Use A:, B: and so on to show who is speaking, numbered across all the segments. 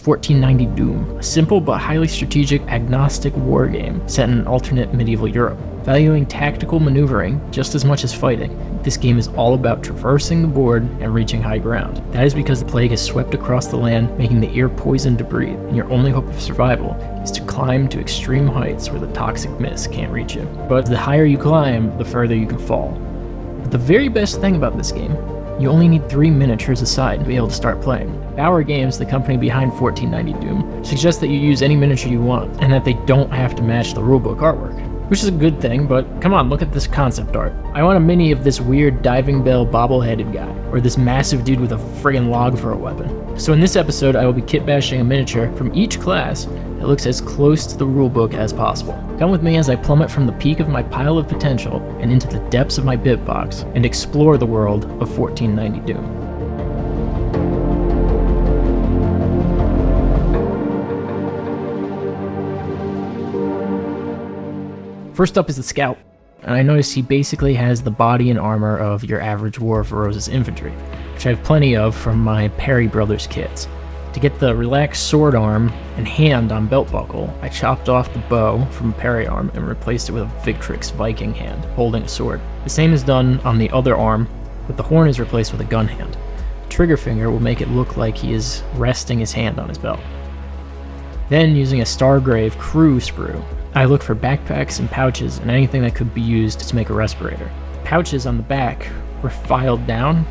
A: 1490 Doom, a simple but highly strategic agnostic wargame set in alternate medieval Europe. Valuing tactical maneuvering just as much as fighting, this game is all about traversing the board and reaching high ground. That is because the plague has swept across the land, making the air poisoned to breathe, and your only hope of survival is to climb to extreme heights where the toxic mist can't reach you. But the higher you climb, the further you can fall. But the very best thing about this game, you only need 3 miniatures aside to be able to start playing. Bauer Games, the company behind 1490 Doom, suggests that you use any miniature you want, and that they don't have to match the rulebook artwork. Which is a good thing, but come on, look at this concept art. I want a mini of this weird diving bell bobble-headed guy, or this massive dude with a friggin' log for a weapon. So in this episode, I will be kitbashing a miniature from each class that looks as close to the rulebook as possible. Come with me as I plummet from the peak of my pile of potential and into the depths of my bit box, and explore the world of 1490 Doom. First up is the Scout, and I notice he basically has the body and armor of your average War of Roses infantry, which I have plenty of from my Perry Brothers kits. To get the relaxed sword arm and hand on belt buckle, I chopped off the bow from Perry arm and replaced it with a Victrix Viking hand, holding a sword. The same is done on the other arm, but the horn is replaced with a gun hand. The trigger finger will make it look like he is resting his hand on his belt. Then, using a Stargrave crew sprue, I look for backpacks and pouches and anything that could be used to make a respirator. The pouches on the back were filed down,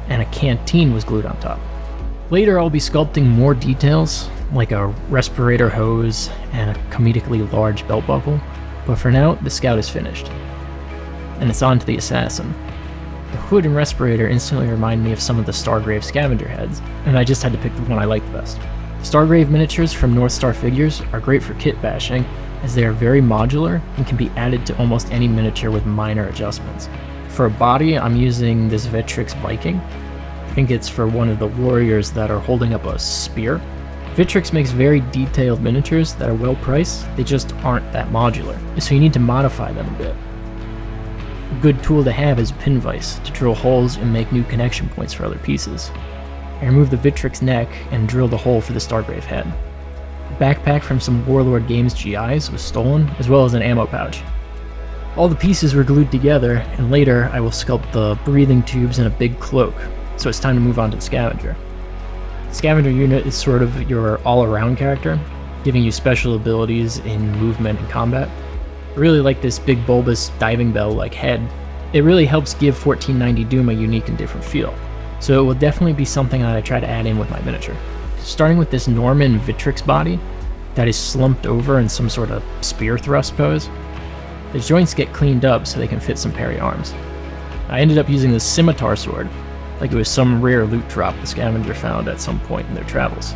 A: and a canteen was glued on top. Later I'll be sculpting more details, like a respirator hose and a comedically large belt buckle, but for now, the Scout is finished. And it's on to the Assassin. The hood and respirator instantly remind me of some of the Stargrave scavenger heads, and I just had to pick the one I liked the best. Stargrave miniatures from North Star Figures are great for kit bashing, as they are very modular and can be added to almost any miniature with minor adjustments. For a body, I'm using this Victrix Viking. I think it's for one of the warriors that are holding up a spear. Victrix makes very detailed miniatures that are well priced, they just aren't that modular, so you need to modify them a bit. A good tool to have is a pin vise to drill holes and make new connection points for other pieces. I removed the Victrix neck and drilled a hole for the Stargrave head. A backpack from some Warlord Games GIs was stolen, as well as an ammo pouch. All the pieces were glued together, and later I will sculpt the breathing tubes and a big cloak, so it's time to move on to the Scavenger. The Scavenger unit is sort of your all-around character, giving you special abilities in movement and combat. I really like this big bulbous diving bell-like head. It really helps give 1490 Doom a unique and different feel, so it will definitely be something that I try to add in with my miniature. Starting with this Norman Victrix body that is slumped over in some sort of spear thrust pose. The joints get cleaned up so they can fit some parry arms. I ended up using this scimitar sword, like it was some rare loot drop the scavenger found at some point in their travels.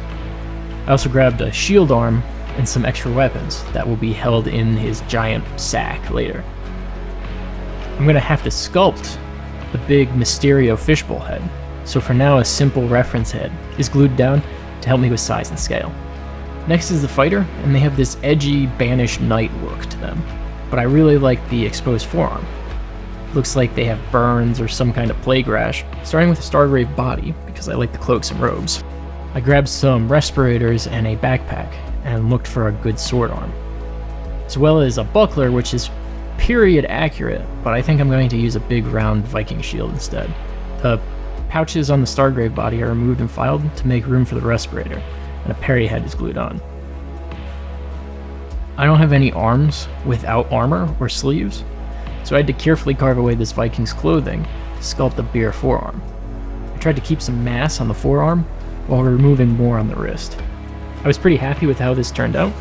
A: I also grabbed a shield arm and some extra weapons that will be held in his giant sack later. I'm going to have to sculpt the big Mysterio fishbowl head, so for now a simple reference head is glued down to help me with size and scale. Next is the fighter, and they have this edgy, banished knight look to them, but I really like the exposed forearm. Looks like they have burns or some kind of plague rash, starting with a Stargrave body, because I like the cloaks and robes. I grabbed some respirators and a backpack, and looked for a good sword arm, as well as a buckler, which is period accurate, but I think I'm going to use a big round Viking shield instead. The pouches on the Stargrave body are removed and filed to make room for the respirator, and a parry head is glued on. I don't have any arms without armor or sleeves, so I had to carefully carve away this Viking's clothing to sculpt the bare forearm. I tried to keep some mass on the forearm while removing more on the wrist. I was pretty happy with how this turned out,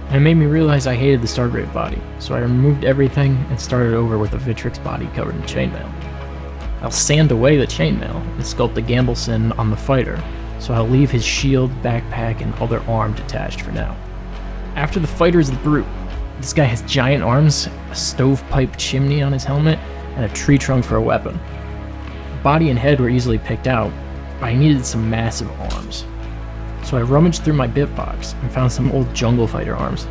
A: and it made me realize I hated the Stargrave body, so I removed everything and started over with a Victrix body covered in chainmail. I'll sand away the chainmail and sculpt the Gambleson on the fighter, so I'll leave his shield, backpack, and other arm detached for now. After the fighter is the brute. This guy has giant arms, a stovepipe chimney on his helmet, and a tree trunk for a weapon. The body and head were easily picked out, but I needed some massive arms. So I rummaged through my bit box and found some old jungle fighter arms.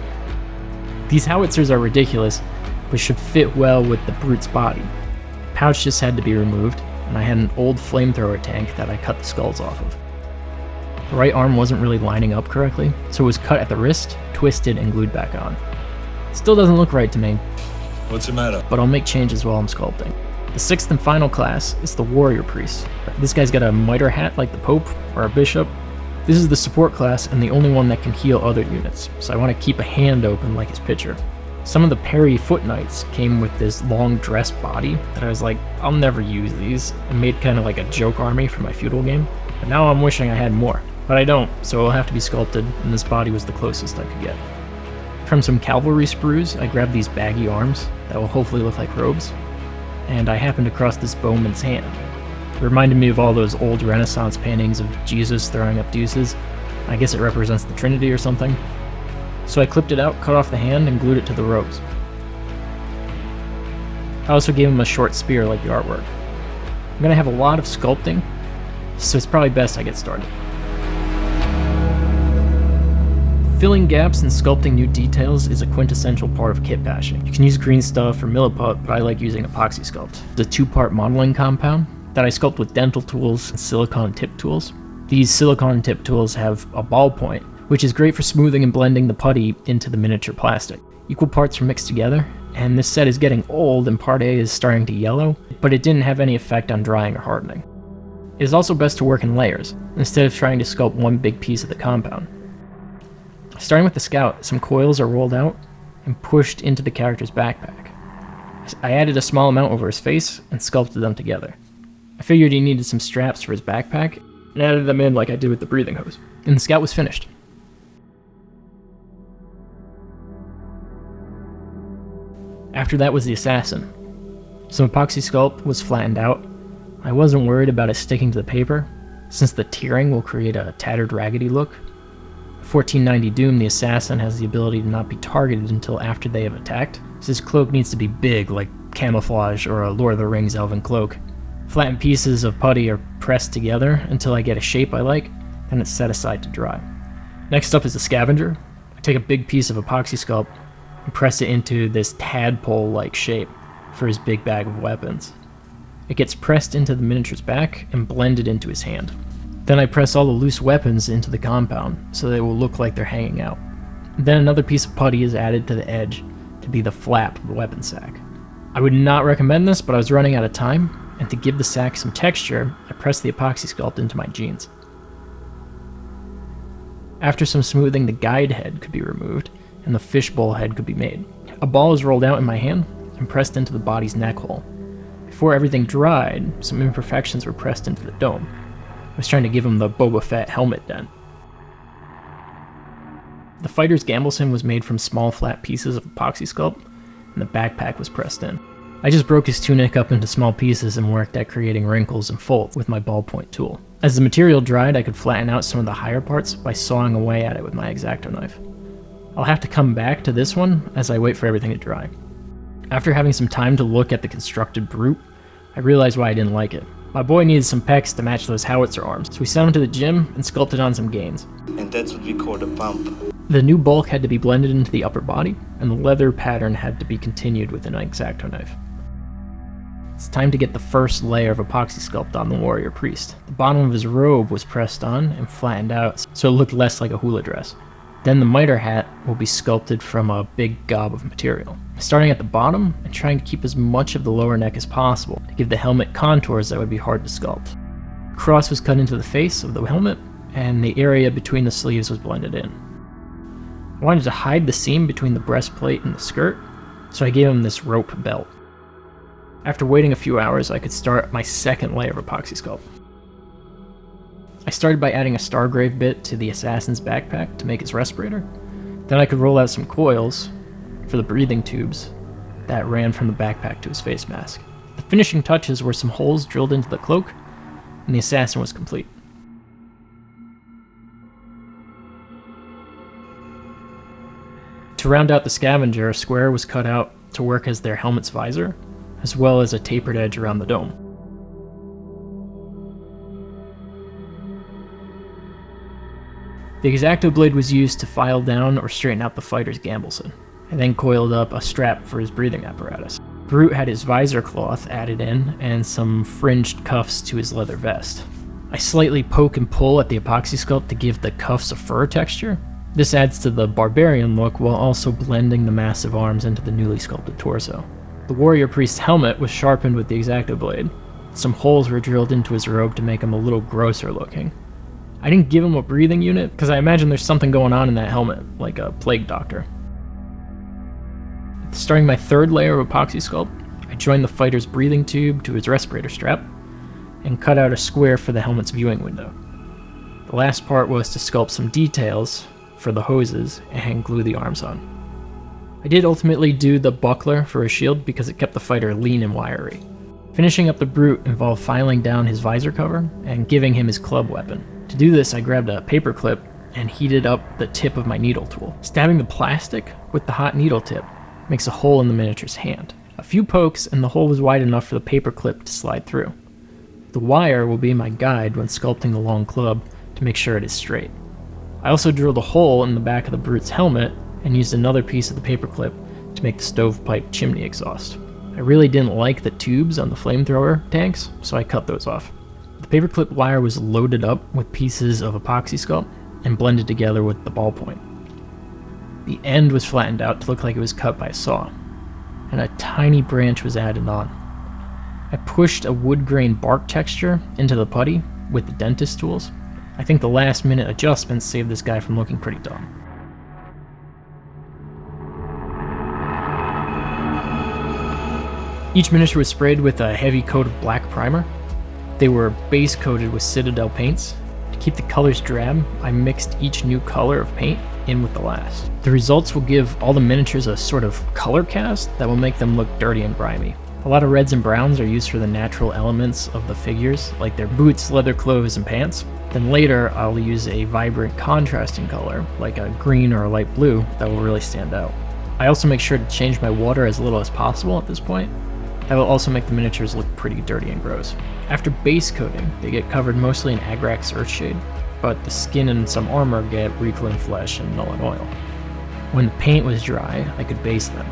A: These howitzers are ridiculous, but should fit well with the brute's body. The pouch just had to be removed, and I had an old flamethrower tank that I cut the skulls off of. The right arm wasn't really lining up correctly, so it was cut at the wrist, twisted, and glued back on. Still doesn't look right to me.
B: What's the matter?
A: But I'll make changes while I'm sculpting. The sixth and final class is the warrior priest. This guy's got a mitre hat like the Pope or a bishop. This is the support class and the only one that can heal other units, so I want to keep a hand open like his picture. Some of the parry foot knights came with this long dress body that I was like, I'll never use these, and made kind of like a joke army for my feudal game. But now I'm wishing I had more, but I don't, so it'll have to be sculpted, and this body was the closest I could get. From some cavalry sprues, I grabbed these baggy arms that will hopefully look like robes, and I happened across this bowman's hand. It reminded me of all those old Renaissance paintings of Jesus throwing up deuces. I guess it represents the Trinity or something. So I clipped it out, cut off the hand, and glued it to the robes. I also gave him a short spear like the artwork. I'm going to have a lot of sculpting, so it's probably best I get started. Filling gaps and sculpting new details is a quintessential part of kit bashing. You can use green stuff or milliput, but I like using epoxy sculpt. It's a two-part modeling compound that I sculpt with dental tools and silicone tip tools. These silicone tip tools have a ballpoint, which is great for smoothing and blending the putty into the miniature plastic. Equal parts are mixed together, and this set is getting old and part A is starting to yellow, but it didn't have any effect on drying or hardening. It is also best to work in layers, instead of trying to sculpt one big piece of the compound. Starting with the scout, some coils are rolled out and pushed into the character's backpack. I added a small amount over his face and sculpted them together. I figured he needed some straps for his backpack and added them in like I did with the breathing hose. And the scout was finished. After that was the assassin. Some epoxy sculpt was flattened out. I wasn't worried about it sticking to the paper, since the tearing will create a tattered, raggedy look. 1490 Doom, the assassin has the ability to not be targeted until after they have attacked, so his cloak needs to be big, like camouflage or a Lord of the Rings elven cloak. Flattened pieces of putty are pressed together until I get a shape I like, then it's set aside to dry. Next up is the scavenger. I take a big piece of epoxy sculpt and press it into this tadpole-like shape for his big bag of weapons. It gets pressed into the miniature's back and blended into his hand. Then I press all the loose weapons into the compound so that it will look like they're hanging out. Then another piece of putty is added to the edge to be the flap of the weapon sack. I would not recommend this, but I was running out of time, and to give the sack some texture, I pressed the epoxy sculpt into my jeans. After some smoothing, the guide head could be removed, and the fishbowl head could be made. A ball is rolled out in my hand and pressed into the body's neck hole. Before everything dried, some imperfections were pressed into the dome. I was trying to give him the Boba Fett helmet dent. The fighter's gambeson was made from small flat pieces of epoxy sculpt, and the backpack was pressed in. I just broke his tunic up into small pieces and worked at creating wrinkles and folds with my ballpoint tool. As the material dried, I could flatten out some of the higher parts by sawing away at it with my X-Acto knife. I'll have to come back to this one as I wait for everything to dry. After having some time to look at the constructed brute, I realized why I didn't like it. My boy needed some pecs to match those howitzer arms, so we sent him to the gym and sculpted on some gains.
C: And that's what we call the pump.
A: The new bulk had to be blended into the upper body, and the leather pattern had to be continued with an X-Acto knife. It's time to get the first layer of epoxy sculpt on the warrior priest. The bottom of his robe was pressed on and flattened out, so it looked less like a hula dress. Then the mitre hat will be sculpted from a big gob of material. Starting at the bottom and trying to keep as much of the lower neck as possible to give the helmet contours that would be hard to sculpt. The cross was cut into the face of the helmet, and the area between the sleeves was blended in. I wanted to hide the seam between the breastplate and the skirt, so I gave him this rope belt. After waiting a few hours, I could start my second layer of epoxy sculpt. I started by adding a Stargrave bit to the assassin's backpack to make his respirator. Then I could roll out some coils for the breathing tubes that ran from the backpack to his face mask. The finishing touches were some holes drilled into the cloak, and the assassin was complete. To round out the scavenger, a square was cut out to work as their helmet's visor, as well as a tapered edge around the dome. The X-Acto blade was used to file down or straighten out the fighter's gambeson. I then coiled up a strap for his breathing apparatus. Brute had his visor cloth added in and some fringed cuffs to his leather vest. I slightly poke and pull at the epoxy sculpt to give the cuffs a fur texture. This adds to the barbarian look while also blending the massive arms into the newly sculpted torso. The warrior priest's helmet was sharpened with the X-Acto blade. Some holes were drilled into his robe to make him a little grosser looking. I didn't give him a breathing unit because I imagine there's something going on in that helmet, like a plague doctor. Starting my third layer of epoxy sculpt, I joined the fighter's breathing tube to his respirator strap and cut out a square for the helmet's viewing window. The last part was to sculpt some details for the hoses and glue the arms on. I did ultimately do the buckler for his shield because it kept the fighter lean and wiry. Finishing up the brute involved filing down his visor cover and giving him his club weapon. To do this, I grabbed a paper clip and heated up the tip of my needle tool. Stabbing the plastic with the hot needle tip makes a hole in the miniature's hand. A few pokes and the hole was wide enough for the paper clip to slide through. The wire will be my guide when sculpting the long club to make sure it is straight. I also drilled a hole in the back of the brute's helmet and used another piece of the paper clip to make the stovepipe chimney exhaust. I really didn't like the tubes on the flamethrower tanks, so I cut those off. The paperclip wire was loaded up with pieces of epoxy sculpt and blended together with the ballpoint. The end was flattened out to look like it was cut by a saw, and a tiny branch was added on. I pushed a wood grain bark texture into the putty with the dentist tools. I think the last minute adjustments saved this guy from looking pretty dumb. Each miniature was sprayed with a heavy coat of black primer. They were base coated with Citadel paints. To keep the colors drab, I mixed each new color of paint in with the last. The results will give all the miniatures a sort of color cast that will make them look dirty and grimy. A lot of reds and browns are used for the natural elements of the figures, like their boots, leather clothes, and pants. Then later, I'll use a vibrant contrasting color, like a green or a light blue, that will really stand out. I also make sure to change my water as little as possible at this point. That will also make the miniatures look pretty dirty and gross. After base coating, they get covered mostly in Agrax Earthshade, but the skin and some armor get Reclin Flesh and Null and Oil. When the paint was dry, I could base them.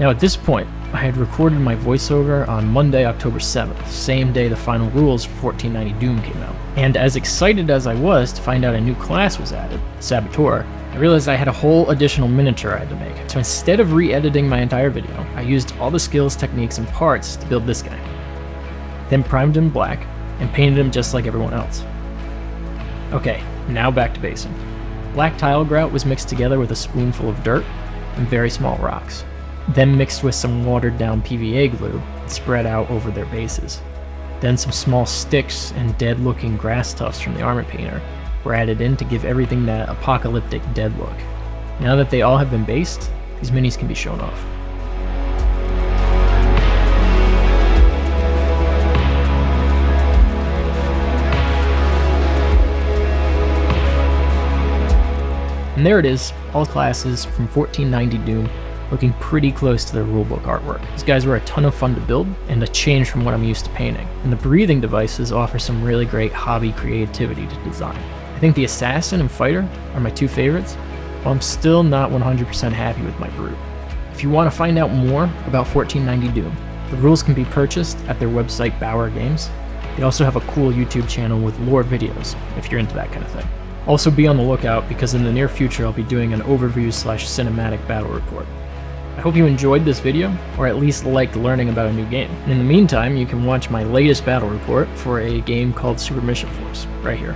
A: Now at this point, I had recorded my voiceover on Monday, October 7th, same day the final rules for 1490 Doom came out. And as excited as I was to find out a new class was added, Saboteur, I realized I had a whole additional miniature I had to make. So instead of re-editing my entire video, I used all the skills, techniques, and parts to build this guy. Then primed him black and painted him just like everyone else. Okay, now back to basing. Black tile grout was mixed together with a spoonful of dirt and very small rocks, then mixed with some watered down PVA glue and spread out over their bases. Then some small sticks and dead looking grass tufts from the armor painter were added in to give everything that apocalyptic dead look. Now that they all have been based, these minis can be shown off. And there it is, all classes from 1490 Doom, looking pretty close to their rulebook artwork. These guys were a ton of fun to build, and a change from what I'm used to painting. And the breathing devices offer some really great hobby creativity to design. I think the Assassin and Fighter are my two favorites, while I'm still not 100% happy with my Brute. If you want to find out more about 1490 Doom, the rules can be purchased at their website Wargame. They also have a cool YouTube channel with lore videos, if you're into that kind of thing. Also be on the lookout because in the near future I'll be doing an overview/cinematic battle report. I hope you enjoyed this video, or at least liked learning about a new game. And in the meantime, you can watch my latest battle report for a game called Super Mission Force, right here.